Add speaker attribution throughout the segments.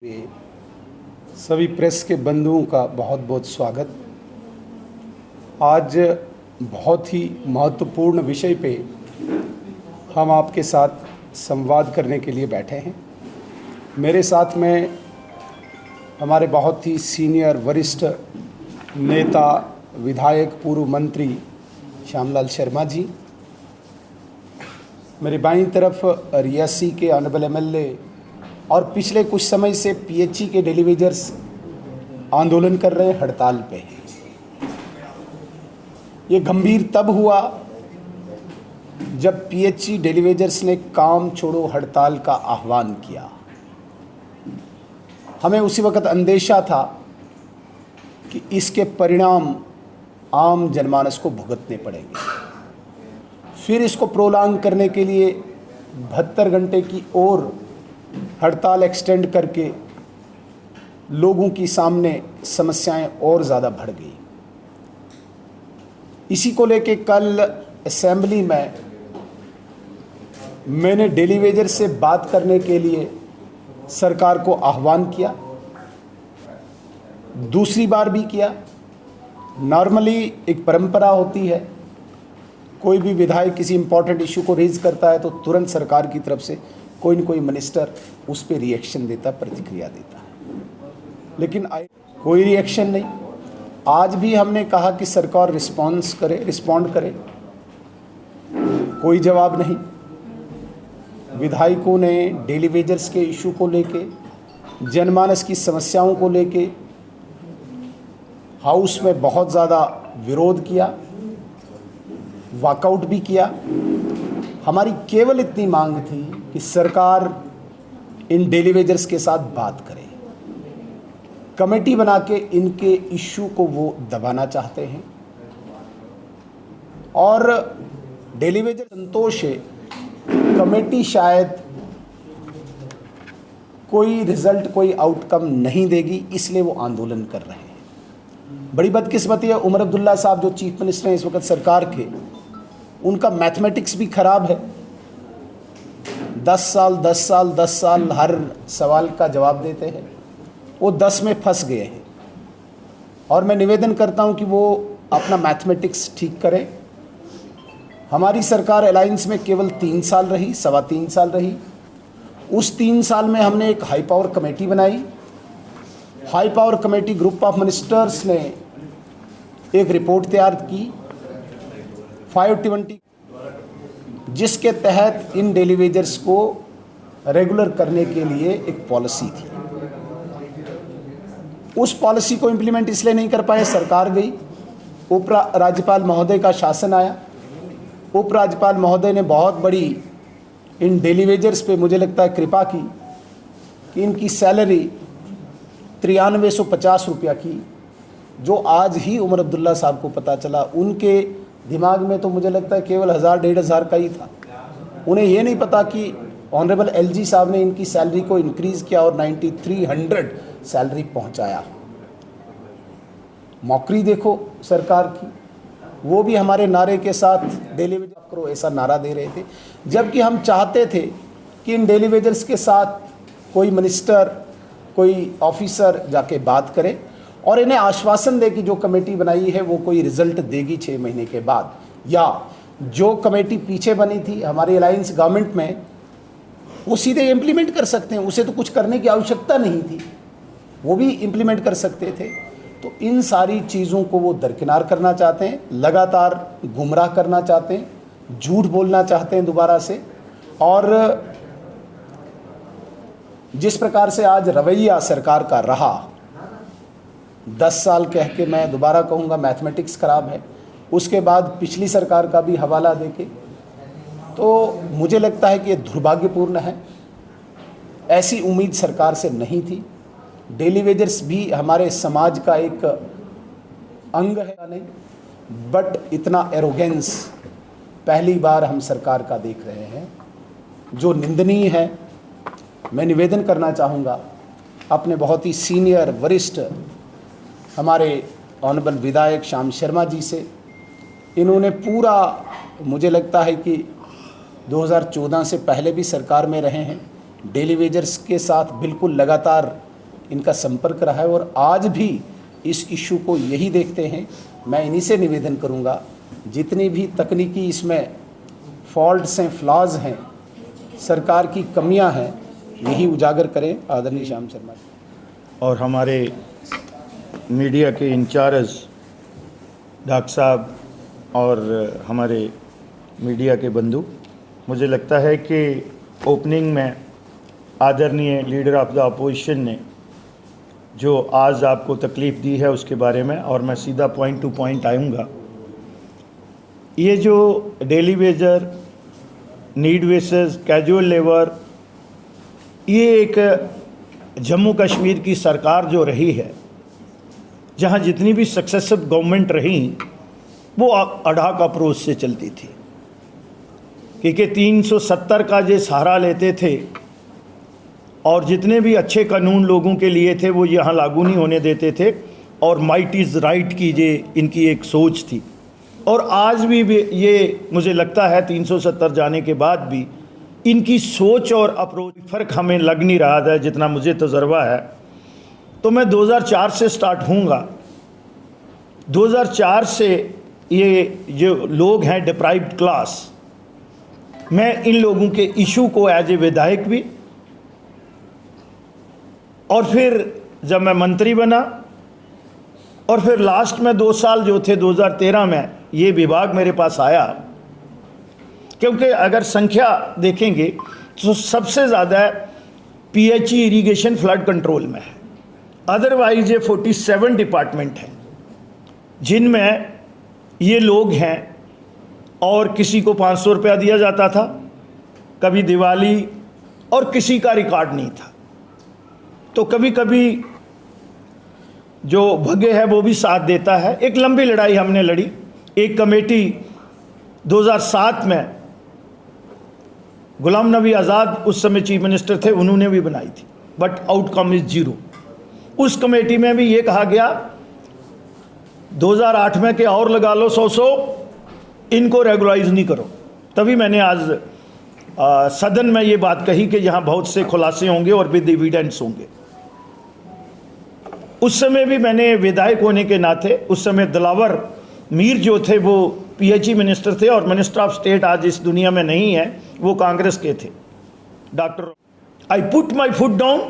Speaker 1: सभी प्रेस के बंधुओं का बहुत बहुत स्वागत। आज बहुत ही महत्वपूर्ण विषय पे हम आपके साथ संवाद करने के लिए बैठे हैं। मेरे साथ में हमारे बहुत ही सीनियर वरिष्ठ नेता, विधायक, पूर्व मंत्री श्यामलाल शर्मा जी, मेरी बाईं तरफ रियासी के ऑनरेबल एमएलए और पिछले कुछ समय से पीएचई के डेली वेजर्स आंदोलन कर रहे हैं, हड़ताल पे हैं। ये गंभीर तब हुआ जब पीएचई डेली वेजर्स ने काम छोड़ो हड़ताल का आह्वान किया। हमें उसी वक्त अंदेशा था कि इसके परिणाम आम जनमानस को भुगतने पड़ेंगे। फिर इसको प्रोलॉन्ग करने के लिए 72 घंटे की और हड़ताल एक्सटेंड करके लोगों की सामने समस्याएं और ज़्यादा बढ़ गई। इसी को लेके कल असेंबली में मैंने डेली वेजर से बात करने के लिए सरकार को आह्वान किया, दूसरी बार भी किया। नॉर्मली एक परंपरा होती है, कोई भी विधायक किसी इंपॉर्टेंट इशू को रेज करता है तो तुरंत सरकार की तरफ से कोई न कोई मिनिस्टर उस पर रिएक्शन देता, प्रतिक्रिया देता है, लेकिन कोई रिएक्शन नहीं। आज भी हमने कहा कि सरकार रिस्पॉन्ड करे, कोई जवाब नहीं। विधायकों ने डेली वेजर्स के इशू को लेके, जनमानस की समस्याओं को लेके हाउस में बहुत ज़्यादा विरोध किया, वॉकआउट भी किया। हमारी केवल इतनी मांग थी कि सरकार इन डेली वेजर्स के साथ बात करे, कमेटी बना के इनके इश्यू को वो दबाना चाहते हैं और डेली वेजर संतोष है। कमेटी शायद कोई रिजल्ट, कोई आउटकम नहीं देगी, इसलिए वो आंदोलन कर रहे हैं। बड़ी बदकिस्मती है, उमर अब्दुल्ला साहब जो चीफ मिनिस्टर हैं इस वक्त सरकार के, उनका मैथमेटिक्स भी खराब है। 10 साल हर सवाल का जवाब देते हैं, वो 10 में फंस गए हैं। और मैं निवेदन करता हूं कि वो अपना मैथमेटिक्स ठीक करें। हमारी सरकार अलायंस में केवल 3 साल रही, 3.25 साल रही। उस 3 साल में हमने एक हाई पावर कमेटी बनाई। High power committee group of ministers ने एक रिपोर्ट तैयार की 520, जिसके तहत इन डेली वेजर्स को रेगुलर करने के लिए एक पॉलिसी थी। उस पॉलिसी को इम्प्लीमेंट इसलिए नहीं कर पाए, सरकार गई, उप राज्यपाल महोदय का शासन आया। उप राज्यपाल महोदय ने बहुत बड़ी इन डेली वेजर्स पे मुझे लगता है कृपा की कि इनकी सैलरी 9350 रुपया की, जो आज ही उमर अब्दुल्ला साहब को पता चला। उनके दिमाग में तो मुझे लगता है केवल 1000-1500 का ही था। उन्हें ये नहीं पता कि ऑनरेबल एलजी साहब ने इनकी सैलरी को इंक्रीज़ किया और 9300 सैलरी पहुंचाया। मौकरी देखो सरकार की, वो भी हमारे नारे के साथ डेली वेजर करो ऐसा नारा दे रहे थे, जबकि हम चाहते थे कि इन डेली वेजर्स के साथ कोई मिनिस्टर, कोई ऑफिसर जाके बात करे और इन्हें आश्वासन दे कि जो कमेटी बनाई है वो कोई रिजल्ट देगी 6 महीने के बाद, या जो कमेटी पीछे बनी थी हमारी अलायंस गवर्नमेंट में, वो सीधे इम्प्लीमेंट कर सकते हैं। उसे तो कुछ करने की आवश्यकता नहीं थी, वो भी इम्प्लीमेंट कर सकते थे। तो इन सारी चीज़ों को वो दरकिनार करना चाहते हैं, लगातार गुमराह करना चाहते हैं, झूठ बोलना चाहते हैं दोबारा से। और जिस प्रकार से आज रवैया सरकार का रहा, 10 साल कह के मैं दोबारा कहूँगा मैथमेटिक्स खराब है, उसके बाद पिछली सरकार का भी हवाला देके, तो मुझे लगता है कि ये दुर्भाग्यपूर्ण है। ऐसी उम्मीद सरकार से नहीं थी। डेली वेजर्स भी हमारे समाज का एक अंग है नहीं, बट इतना एरोगेंस पहली बार हम सरकार का देख रहे हैं, जो निंदनीय है। मैं निवेदन करना चाहूँगा अपने बहुत ही सीनियर वरिष्ठ हमारे ऑनरेबल विधायक श्याम शर्मा जी से। इन्होंने पूरा, मुझे लगता है कि 2014 से पहले भी सरकार में रहे हैं, डेली वेजर्स के साथ बिल्कुल लगातार इनका संपर्क रहा है और आज भी इस इशू को यही देखते हैं। मैं इन्हीं से निवेदन करूंगा, जितनी भी तकनीकी इसमें फॉल्ट्स हैं, फ्लॉज हैं, सरकार की कमियां हैं, यही उजागर करें आदरणीय श्याम शर्मा जी।
Speaker 2: और हमारे मीडिया के इंचार्ज डॉक्टर साहब और हमारे मीडिया के बंधु, मुझे लगता है कि ओपनिंग में आदरणीय लीडर ऑफ द अपोजिशन ने जो आज आपको तकलीफ़ दी है उसके बारे में, और मैं सीधा पॉइंट टू पॉइंट आऊँगा। ये जो daily Vaser, need basis, casual labour, ये एक जम्मू कश्मीर की सरकार जो रही है, जहाँ जितनी भी सक्सेसिव गवर्नमेंट रही वो अडाक अप्रोच से चलती थी, क्योंकि 370 का जो सहारा लेते थे और जितने भी अच्छे कानून लोगों के लिए थे वो यहाँ लागू नहीं होने देते थे, और माइट इज़ राइट की जे इनकी एक सोच थी। और आज भी ये मुझे लगता है 370 जाने के बाद भी इनकी सोच और अप्रोच फ़र्क हमें लग नहीं रहा था जितना मुझे तजर्बा है। तो मैं 2004 से स्टार्ट हूँगा। 2004 से ये जो लोग हैं डिप्राइव्ड क्लास, मैं इन लोगों के इशू को एज ए विधायक भी, और फिर जब मैं मंत्री बना, और फिर लास्ट में 2 साल जो थे 2013 में ये विभाग मेरे पास आया, क्योंकि अगर संख्या देखेंगे तो सबसे ज़्यादा पीएचई इरिगेशन फ्लड कंट्रोल में है। अदरवाइज ये 47 डिपार्टमेंट हैं जिनमें ये लोग हैं, और किसी को 500 रुपया दिया जाता था, कभी दिवाली, और किसी का रिकॉर्ड नहीं था। तो कभी कभी जो भगे है वो भी साथ देता है। एक लंबी लड़ाई हमने लड़ी। एक कमेटी 2007 में गुलाम नबी आज़ाद उस समय चीफ मिनिस्टर थे, उन्होंने भी बनाई थी, बट आउटकम इज़ 0। उस कमेटी में भी ये कहा गया 2008 में कि और लगा लो 100 इनको रेगुलाइज नहीं करो। तभी मैंने आज सदन में ये बात कही कि यहाँ बहुत से खुलासे होंगे और विद एविडेंस होंगे। उस समय भी मैंने विधायक होने के नाते, उस समय दिलावर मीर जो थे वो पीएचई मिनिस्टर थे, और मिनिस्टर ऑफ स्टेट आज इस दुनिया में नहीं है, वो कांग्रेस के थे doctor. I put my foot down,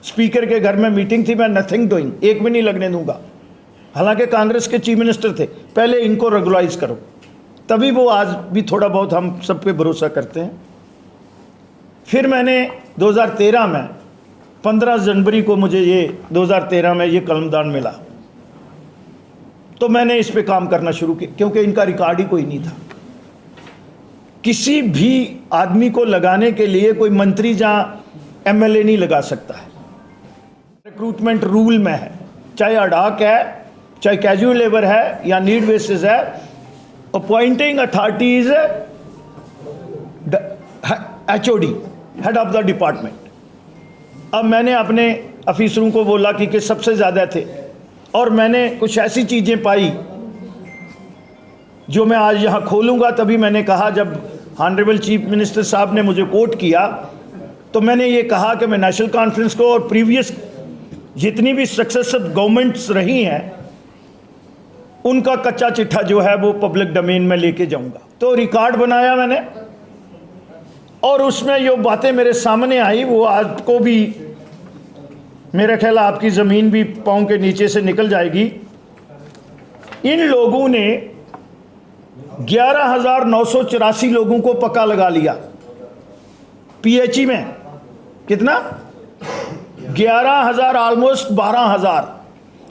Speaker 2: speaker के घर में मीटिंग थी, मैं नथिंग डूइंग, एक भी नहीं लगने दूंगा। हालांकि कांग्रेस के चीफ मिनिस्टर थे, पहले इनको रेगुलाइज करो, तभी वो आज भी थोड़ा बहुत हम सब पे भरोसा करते हैं। फिर मैंने 2013 में 15 जनवरी को मुझे ये 2013 में ये कलमदान मिला, तो मैंने इस पे काम करना शुरू किया, क्योंकि इनका रिकॉर्ड ही कोई नहीं था। किसी भी आदमी को लगाने के लिए कोई मंत्री जहाँ एमएलए नहीं लगा सकता है। रिक्रूटमेंट रूल में है, चाहे अडाक है, चाहे कैजुअल लेबर है या नीड बेसिस है, appointing authority is HOD, head of the department. अब मैंने अपने अफिसरों को बोला कि सबसे ज़्यादा थे, और मैंने कुछ ऐसी चीज़ें पाई जो मैं आज यहाँ खोलूँगा। तभी मैंने कहा, जब ऑनरेबल चीफ मिनिस्टर साहब ने मुझे कोट किया, तो मैंने ये कहा कि मैं नेशनल कॉन्फ्रेंस को और प्रीवियस जितनी भी सक्सेसिव गवर्नमेंट्स रही हैं उनका कच्चा चिट्ठा जो है वो पब्लिक डोमेन में लेके जाऊँगा। तो रिकॉर्ड बनाया मैंने, और उसमें जो बातें मेरे सामने आई वो आज को भी मेरा ख्याल आपकी ज़मीन भी पाँव के नीचे से निकल जाएगी। इन लोगों ने 11,984 लोगों को पक्का लगा लिया पीएचई में। कितना? 11,000, ऑलमोस्ट 12,000।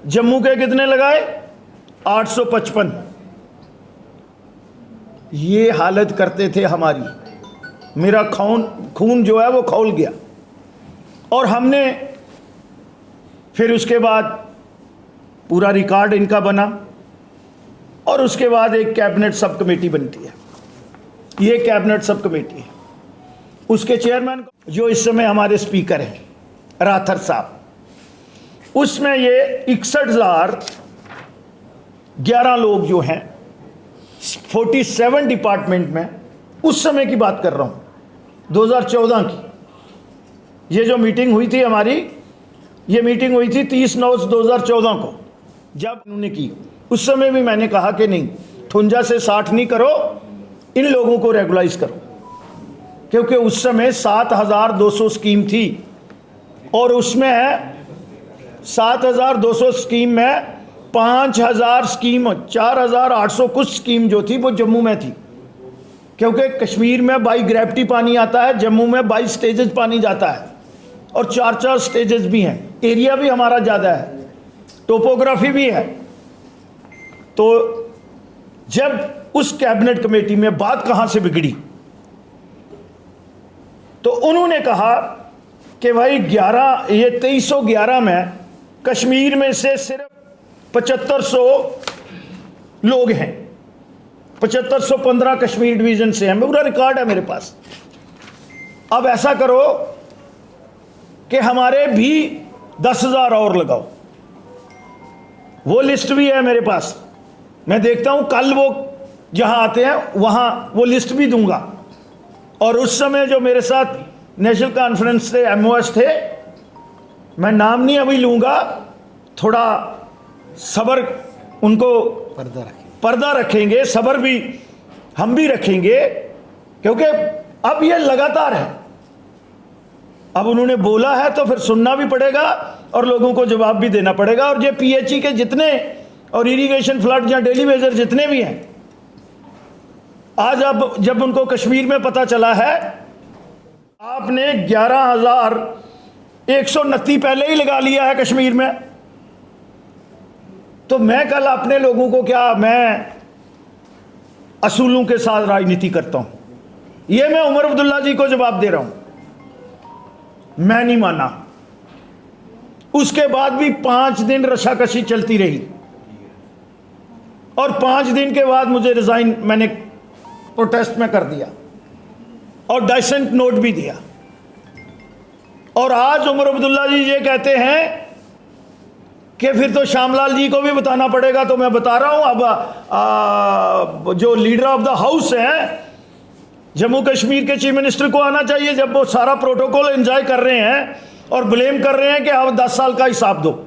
Speaker 2: जम्मू के कितने लगाए? 855। ये हालत करते थे हमारी। मेरा खून जो है वो खौल गया। और हमने फिर उसके बाद पूरा रिकॉर्ड इनका बना, और उसके बाद एक कैबिनेट सब कमेटी बनती है। ये कैबिनेट सब कमेटी है, उसके चेयरमैन जो इस समय हमारे स्पीकर हैं राथर साहब, उसमें ये 61,011 लोग जो हैं 47 डिपार्टमेंट में, उस समय की बात कर रहा हूँ 2014 की। ये जो मीटिंग हुई थी हमारी ये मीटिंग हुई थी 30/9/2014 को, जब उन्होंने की, उस समय भी मैंने कहा कि नहीं, 58 से 60 नहीं करो, इन लोगों को रेगुलाइज करो, क्योंकि उस समय 7,200 स्कीम थी और उसमें 7,200 स्कीम में 5,000 स्कीम, 4,800 कुछ स्कीम जो थी वो जम्मू में थी, क्योंकि कश्मीर में बाई ग्रेविटी पानी आता है, जम्मू में बाई स्टेजेस पानी जाता है और 4-4 स्टेजेस भी हैं, एरिया भी हमारा ज़्यादा है, टोपोग्राफी भी है। तो जब उस कैबिनेट कमेटी में बात कहाँ से बिगड़ी, तो उन्होंने कहा कि भाई 2311 में कश्मीर में से सिर्फ 7500 लोग हैं, 7515 कश्मीर डिवीजन से हैं, पूरा रिकॉर्ड है मेरे पास। अब ऐसा करो कि हमारे भी 10,000 और लगाओ, वो लिस्ट भी है मेरे पास, मैं देखता हूं कल वो जहां आते हैं वहां वो लिस्ट भी दूंगा। और उस समय जो मेरे साथ नेशनल कॉन्फ्रेंस से MOS थे, मैं नाम नहीं अभी लूंगा, थोड़ा सब्र, उनको पर्दा रखेंगे, सब्र भी हम भी रखेंगे, क्योंकि अब ये लगातार है। अब उन्होंने बोला है तो फिर सुनना भी पड़ेगा और लोगों को जवाब भी देना पड़ेगा। और ये PHE के जितने और इरिगेशन फ्लड या डेली वेजर जितने भी हैं, आज अब जब उनको कश्मीर में पता चला है, आपने 11,129 पहले ही लगा लिया है कश्मीर में, तो मैं कल अपने लोगों को क्या, मैं असूलों के साथ राजनीति करता हूं, यह मैं उमर अब्दुल्ला जी को जवाब दे रहा हूं। मैं नहीं माना। उसके बाद भी 5 दिन रशाकशी चलती रही और 5 दिन के बाद मुझे रिजाइन मैंने प्रोटेस्ट में कर दिया और डाइसेंट नोट भी दिया। और आज उमर अब्दुल्ला जी ये कहते हैं कि फिर तो श्यामलाल जी को भी बताना पड़ेगा, तो मैं बता रहा हूं। अब जो लीडर ऑफ द हाउस हैं, जम्मू कश्मीर के चीफ मिनिस्टर को आना चाहिए, जब वो सारा प्रोटोकॉल एंजॉय कर रहे हैं और ब्लेम कर रहे हैं कि आप 10 साल का हिसाब दो।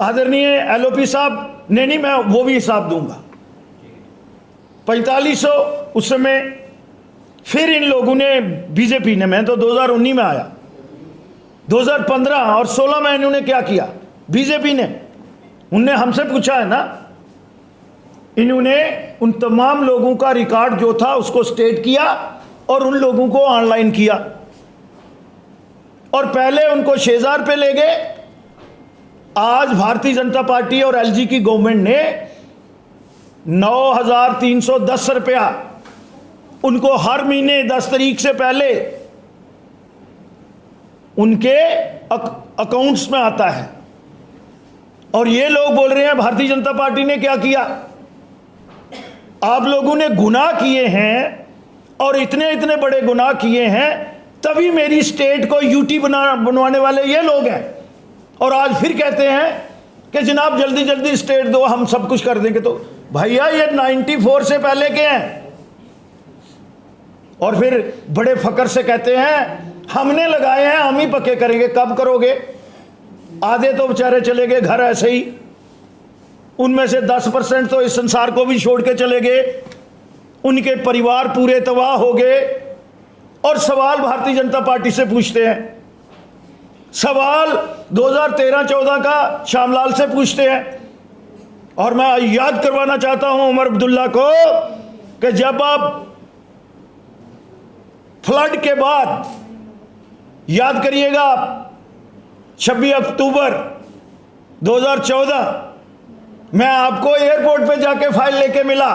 Speaker 2: आदरणीय LOP साहब ने नहीं, मैं वो भी हिसाब दूंगा। 4500 उस समय फिर इन लोगों ने, बीजेपी ने, मैं तो 2019 में आया, 2015 और 16 में इन्होंने क्या किया, बीजेपी ने, उनने हमसे पूछा है ना, इन्होंने उन तमाम लोगों का रिकॉर्ड जो था उसको स्टेट किया और उन लोगों को ऑनलाइन किया। और पहले उनको 6,000 पे ले गए। आज भारतीय जनता पार्टी और LG की गवर्नमेंट ने 9,310 रुपया उनको हर महीने 10 तारीख से पहले उनके अकाउंट्स में आता है। और ये लोग बोल रहे हैं भारतीय जनता पार्टी ने क्या किया। आप लोगों ने गुनाह किए हैं और इतने इतने बड़े गुनाह किए हैं, तभी मेरी स्टेट को UT बनवाने वाले ये लोग हैं। और आज फिर कहते हैं कि जनाब जल्दी जल्दी स्टेट दो, हम सब कुछ कर देंगे। तो भैया ये 94 से पहले के हैं। और फिर बड़े फकर से कहते हैं हमने लगाए हैं, हम ही पक्के करेंगे। कब करोगे? आधे तो बेचारे चले गए घर ऐसे ही, उनमें से 10% तो इस संसार को भी छोड़ के चले गए, उनके परिवार पूरे तबाह हो गए। और सवाल भारतीय जनता पार्टी से पूछते हैं, सवाल 2013-14 का श्यामलाल से पूछते हैं। और मैं याद करवाना चाहता हूं उमर अब्दुल्ला को कि जब आप फ्लड के बाद, याद करिएगा, 26 अक्टूबर 2014 मैं आपको एयरपोर्ट पे जाके फाइल लेके मिला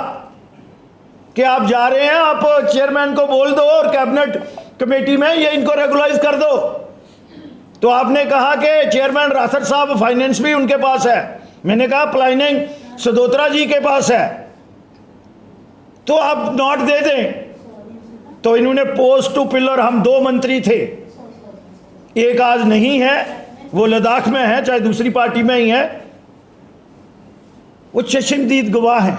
Speaker 2: कि आप जा रहे हैं, आप चेयरमैन को बोल दो और कैबिनेट कमेटी में ये इनको रेगुलाइज कर दो। तो आपने कहा कि चेयरमैन राथर साहब, फाइनेंस भी उनके पास है। मैंने कहा प्लानिंग सदोत्रा जी के पास है, तो आप नोट दे दें। तो इन्होंने पोस्ट टू पिलर, हम 2 मंत्री थे, एक आज नहीं है, वो लद्दाख में है, चाहे दूसरी पार्टी में ही है, वो चश्मदीद गवाह हैं।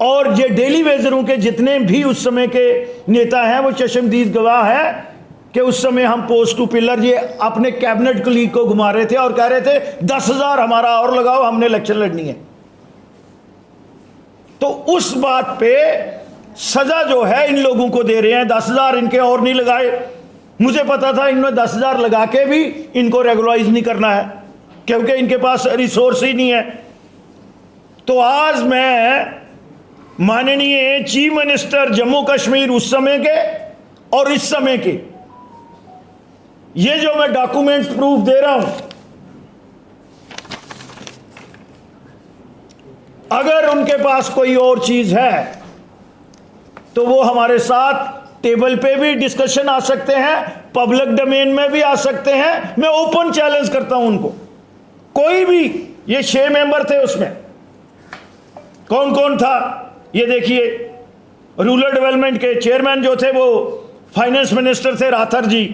Speaker 2: और ये डेली वेजरों के जितने भी उस समय के नेता हैं वो चश्मदीद गवाह हैं। कि उस समय हम पोस्ट टू पिलर, ये अपने कैबिनेट कुलीग को घुमा रहे थे और कह रहे थे 10,000 हमारा और लगाओ, हमने इलेक्शन लड़नी है। तो उस बात पे सजा जो है इन लोगों को दे रहे हैं, 10,000 इनके और नहीं लगाए। मुझे पता था इनमें 10,000 लगा के भी इनको रेगुलराइज नहीं करना है, क्योंकि इनके पास रिसोर्स ही नहीं है। तो आज मैं माननीय चीफ मिनिस्टर जम्मू कश्मीर उस समय के और इस समय के, ये जो मैं डॉक्यूमेंट्स प्रूफ दे रहा हूं, अगर उनके पास कोई और चीज है तो वो हमारे साथ टेबल पे भी डिस्कशन आ सकते हैं, पब्लिक डोमेन में भी आ सकते हैं। मैं ओपन चैलेंज करता हूं उनको, कोई भी, ये 6 मेंबर थे, उसमें कौन कौन था ये देखिए। रूरल डेवलपमेंट के चेयरमैन जो थे वो फाइनेंस मिनिस्टर थे राथर जी,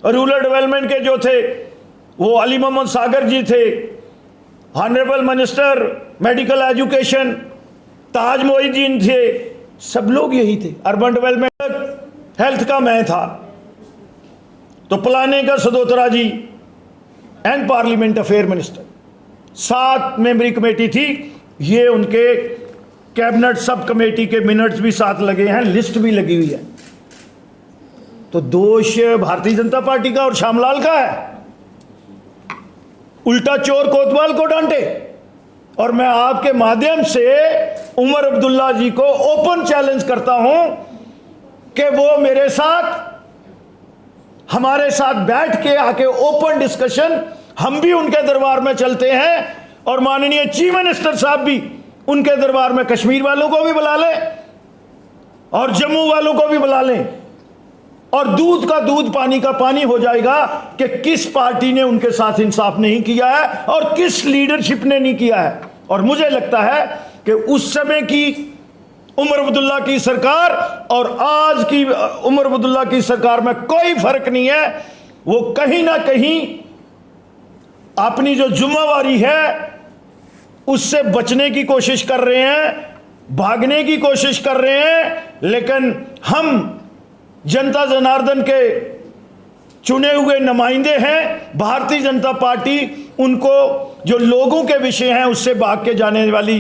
Speaker 2: रूरल डेवलपमेंट के जो थे वो अली मोहम्मद सागर जी थे, ऑनरेबल मिनिस्टर मेडिकल एजुकेशन ताज मोहिद्दीन थे, सब लोग यही थे। अर्बन डेवलपमेंट हेल्थ का मैं था, तो प्लानिंग का Sadotra ji and parliament affair minister, 7 मेंबरी कमेटी थी। ये उनके कैबिनेट सब कमेटी के मिनट्स भी साथ लगे हैं, लिस्ट भी लगी हुई है। तो दोष भारतीय जनता पार्टी का और श्यामलाल का है, उल्टा चोर कोतवाल को डांटे। और मैं आपके माध्यम से उमर अब्दुल्ला जी को ओपन चैलेंज करता हूं कि वो मेरे साथ, हमारे साथ बैठ के आके ओपन डिस्कशन, हम भी उनके दरबार में चलते हैं और माननीय चीफ मिनिस्टर साहब भी उनके दरबार में कश्मीर वालों को भी बुला लें और जम्मू वालों को भी बुला लें, और दूध का दूध पानी का पानी हो जाएगा कि किस पार्टी ने उनके साथ इंसाफ नहीं किया है और किस लीडरशिप ने नहीं किया है। और मुझे लगता है कि उस समय की उमर अब्दुल्ला की सरकार और आज की उमर अब्दुल्ला की सरकार में कोई फर्क नहीं है। वो कहीं ना कहीं अपनी जो जिम्मेवारी है उससे बचने की कोशिश कर रहे हैं, भागने की कोशिश कर रहे हैं। लेकिन हम जनता जनार्दन के चुने हुए नुमाइंदे हैं, भारतीय जनता पार्टी उनको जो लोगों के विषय हैं उससे भाग के जाने वाली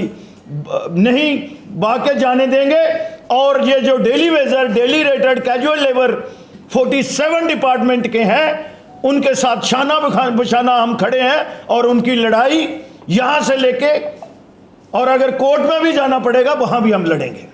Speaker 2: नहीं, भाग के जाने देंगे। और ये जो daily Vaser, daily rated, casual labour 47 department के हैं, उनके साथ शाना बशाना हम खड़े हैं और उनकी लड़ाई यहां से लेके, और अगर कोर्ट में भी जाना पड़ेगा वहां भी हम लड़ेंगे।